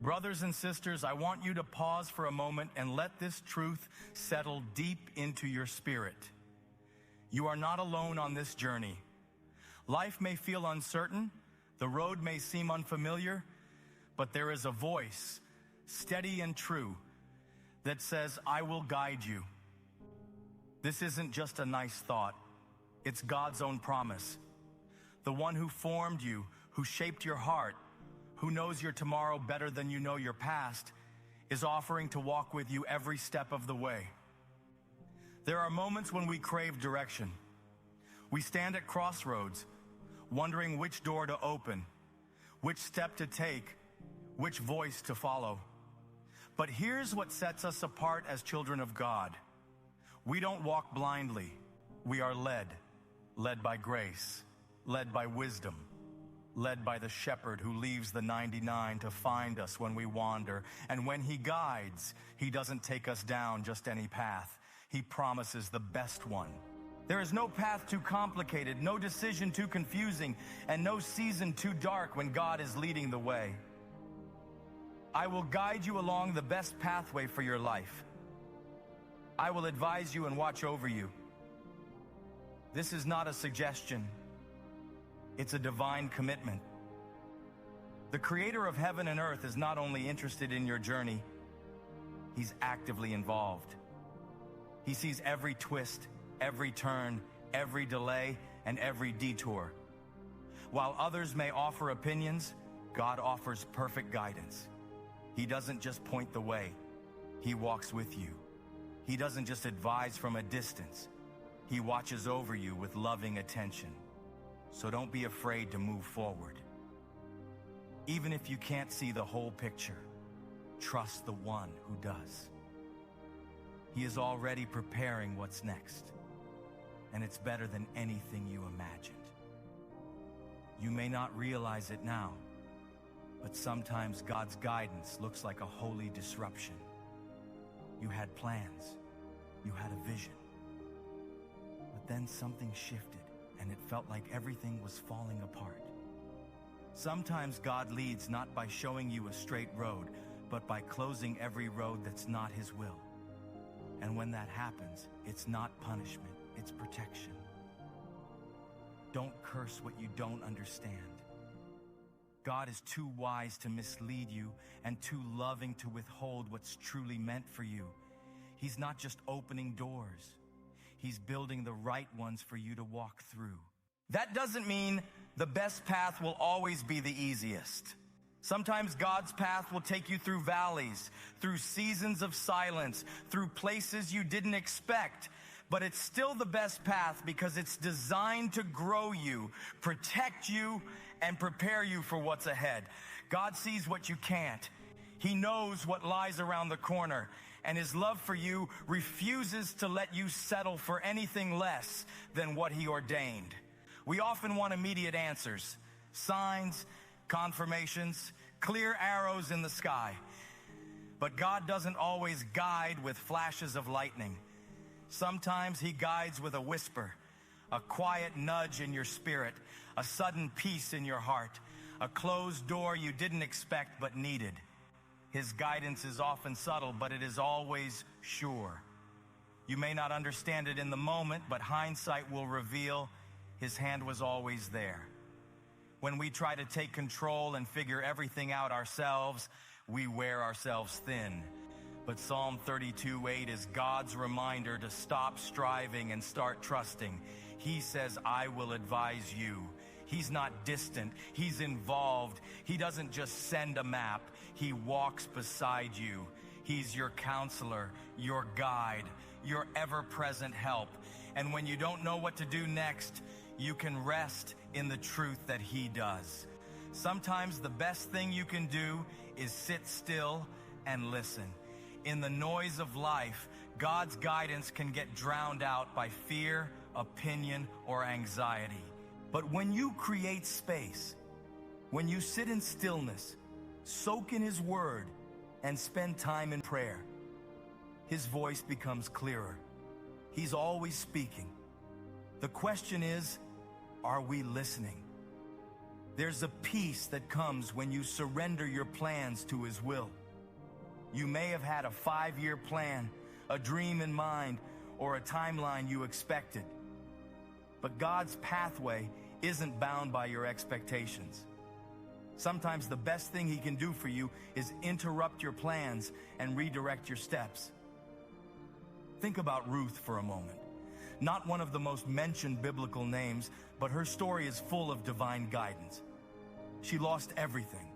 Brothers and sisters, I want you to pause for a moment and let this truth settle deep into your spirit. You are not alone on this journey. Life may feel uncertain, the road may seem unfamiliar, but there is a voice, steady and true, that says, I will guide you. This isn't just a nice thought. It's God's own promise. The one who formed you, who shaped your heart, who knows your tomorrow better than you know your past, is offering to walk with you every step of the way. There are moments when we crave direction. We stand at crossroads, wondering which door to open, which step to take, which voice to follow. But here's what sets us apart as children of God. We don't walk blindly. We are led by grace, led by wisdom, led by the shepherd who leaves the 99 to find us when we wander. And when he guides, he doesn't take us down just any path. He promises the best one. There is no path too complicated, no decision too confusing, and no season too dark when God is leading the way. I will guide you along the best pathway for your life. I will advise you and watch over you. This is not a suggestion. It's a divine commitment. The creator of heaven and earth is not only interested in your journey, he's actively involved. He sees every twist, every turn, every delay, and every detour. While others may offer opinions, God offers perfect guidance. He doesn't just point the way, he walks with you. He doesn't just advise from a distance, he watches over you with loving attention. So don't be afraid to move forward. Even if you can't see the whole picture, trust the one who does. He is already preparing what's next, and it's better than anything you imagined. You may not realize it now, but sometimes God's guidance looks like a holy disruption. You had plans, you had a vision, but then something shifted and it felt like everything was falling apart. Sometimes God leads not by showing you a straight road, but by closing every road that's not his will. And when that happens, it's not punishment, it's protection. Don't curse what you don't understand. God is too wise to mislead you and too loving to withhold what's truly meant for you. He's not just opening doors. He's building the right ones for you to walk through. That doesn't mean the best path will always be the easiest. Sometimes God's path will take you through valleys, through seasons of silence, through places you didn't expect. But it's still the best path because it's designed to grow you, protect you, and prepare you for what's ahead. God sees what you can't. He knows what lies around the corner, and his love for you refuses to let you settle for anything less than what he ordained. We often want immediate answers, signs, confirmations, clear arrows in the sky. But God doesn't always guide with flashes of lightning. Sometimes he guides with a whisper, a quiet nudge in your spirit, a sudden peace in your heart, a closed door you didn't expect but needed. His guidance is often subtle, but it is always sure. You may not understand it in the moment, but hindsight will reveal his hand was always there. When we try to take control and figure everything out ourselves, we wear ourselves thin. But Psalm 32:8 is God's reminder to stop striving and start trusting. He says, I will advise you. He's not distant. He's involved. He doesn't just send a map. He walks beside you. He's your counselor, your guide, your ever-present help. And when you don't know what to do next, you can rest in the truth that he does. Sometimes the best thing you can do is sit still and listen. In the noise of life, God's guidance can get drowned out by fear, opinion, or anxiety. But when you create space, when you sit in stillness, soak in his word, and spend time in prayer, his voice becomes clearer. He's always speaking. The question is, are we listening? There's a peace that comes when you surrender your plans to His will. You may have had a 5-year plan, a dream in mind, or a timeline you expected. But God's pathway isn't bound by your expectations. Sometimes the best thing He can do for you is interrupt your plans and redirect your steps. Think about Ruth for a moment. Not one of the most mentioned biblical names, but her story is full of divine guidance. She lost everything.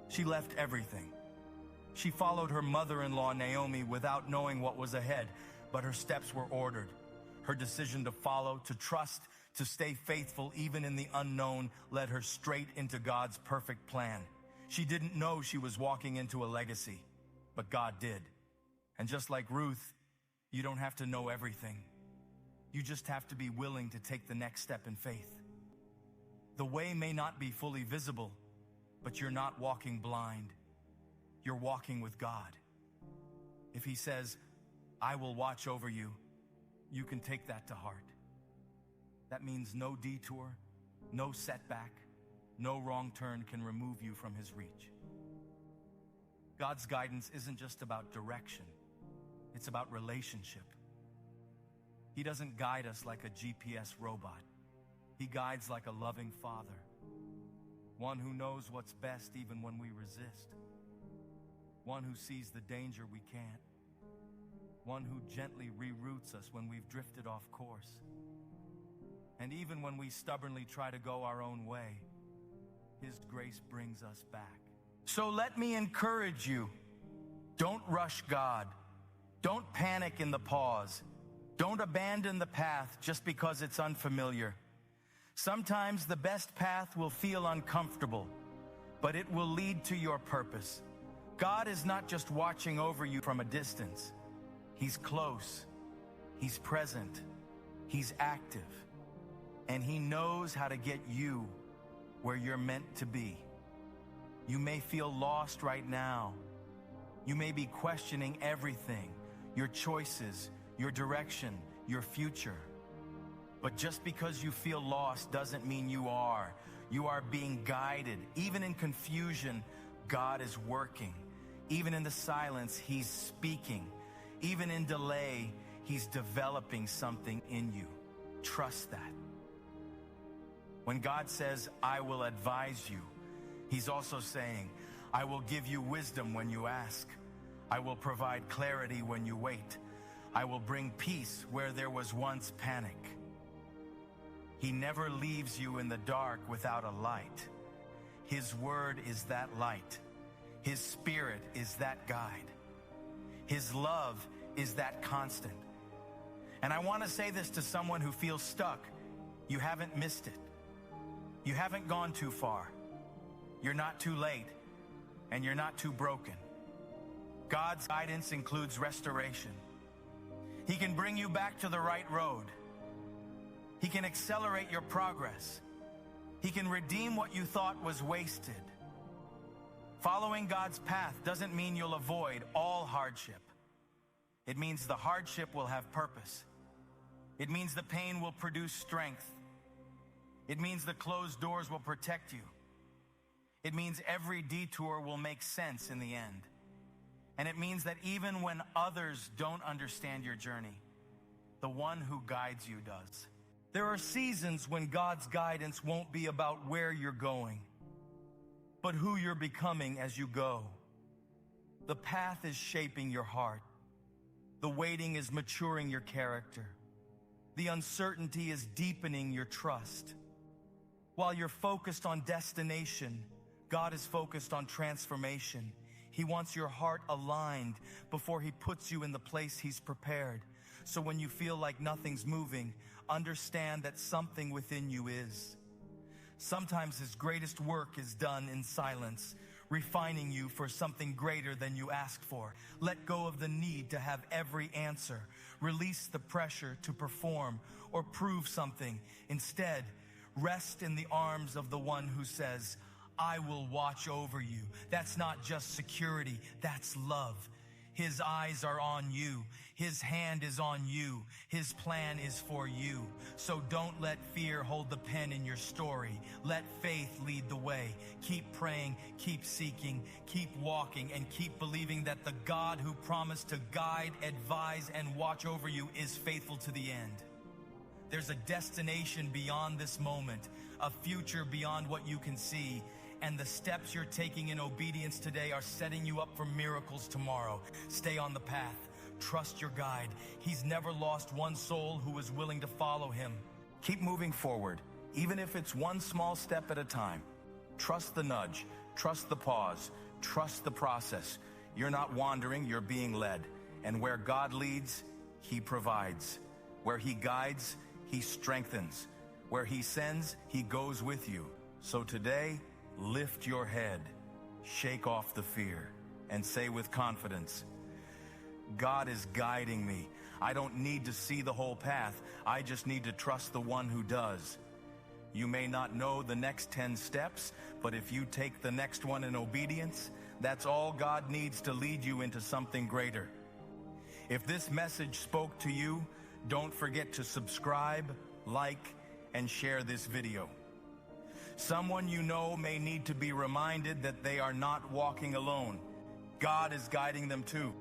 She left everything. She followed her mother-in-law Naomi without knowing what was ahead, but her steps were ordered. Her decision to follow, to trust, to stay faithful even in the unknown led her straight into God's perfect plan. She didn't know she was walking into a legacy, but God did. And just like Ruth, you don't have to know everything. You just have to be willing to take the next step in faith. The way may not be fully visible, but you're not walking blind. You're walking with God. If He says, I will watch over you, you can take that to heart. That means no detour, no setback, no wrong turn can remove you from His reach. God's guidance isn't just about direction. It's about relationship. He doesn't guide us like a GPS robot. He guides like a loving Father, one who knows what's best even when we resist, one who sees the danger we can't, one who gently reroutes us when we've drifted off course. And even when we stubbornly try to go our own way, His grace brings us back. So let me encourage you. Don't rush God. Don't panic in the pause. Don't abandon the path just because it's unfamiliar. Sometimes the best path will feel uncomfortable, but it will lead to your purpose. God is not just watching over you from a distance. He's close. He's present. He's active. And He knows how to get you where you're meant to be. You may feel lost right now. You may be questioning everything, your choices, your direction, your future. But just because you feel lost doesn't mean you are. You are being guided. Even in confusion, God is working. Even in the silence, He's speaking. Even in delay, He's developing something in you. Trust that. When God says, I will advise you, He's also saying, I will give you wisdom when you ask. I will provide clarity when you wait. I will bring peace where there was once panic. He never leaves you in the dark without a light. His word is that light. His Spirit is that guide. His love is that constant. And I want to say this to someone who feels stuck. You haven't missed it. You haven't gone too far. You're not too late, and you're not too broken. God's guidance includes restoration. He can bring you back to the right road. He can accelerate your progress. He can redeem what you thought was wasted. Following God's path doesn't mean you'll avoid all hardship. It means the hardship will have purpose. It means the pain will produce strength. It means the closed doors will protect you. It means every detour will make sense in the end. And it means that even when others don't understand your journey, the one who guides you does. There are seasons when God's guidance won't be about where you're going, but who you're becoming as you go. The path is shaping your heart. The waiting is maturing your character. The uncertainty is deepening your trust. While you're focused on destination, God is focused on transformation. He wants your heart aligned before He puts you in the place He's prepared. So when you feel like nothing's moving, understand that something within you is. Sometimes His greatest work is done in silence, refining you for something greater than you asked for. Let go of the need to have every answer. Release the pressure to perform or prove something. Instead, rest in the arms of the one who says, I will watch over you. That's not just security, that's love. His eyes are on you. His hand is on you. His plan is for you. So don't let fear hold the pen in your story. Let faith lead the way. Keep praying, keep seeking, keep walking, and keep believing that the God who promised to guide, advise, and watch over you is faithful to the end. There's a destination beyond this moment, a future beyond what you can see, and the steps you're taking in obedience today are setting you up for miracles tomorrow. Stay on the path. Trust your guide. He's never lost one soul who is willing to follow him. Keep moving forward, even if it's one small step at a time. Trust the nudge. Trust the pause. Trust the process. You're not wandering, you're being led. And where God leads, he provides. Where he guides, he strengthens. Where he sends, he goes with you. So today, lift your head, shake off the fear, and say with confidence, God is guiding me. I don't need to see the whole path. I just need to trust the one who does. You may not know the next 10 steps, but if you take the next one in obedience, that's all God needs to lead you into something greater. If this message spoke to you, don't forget to subscribe, like, and share this video. Someone you know may need to be reminded that they are not walking alone. God is guiding them too.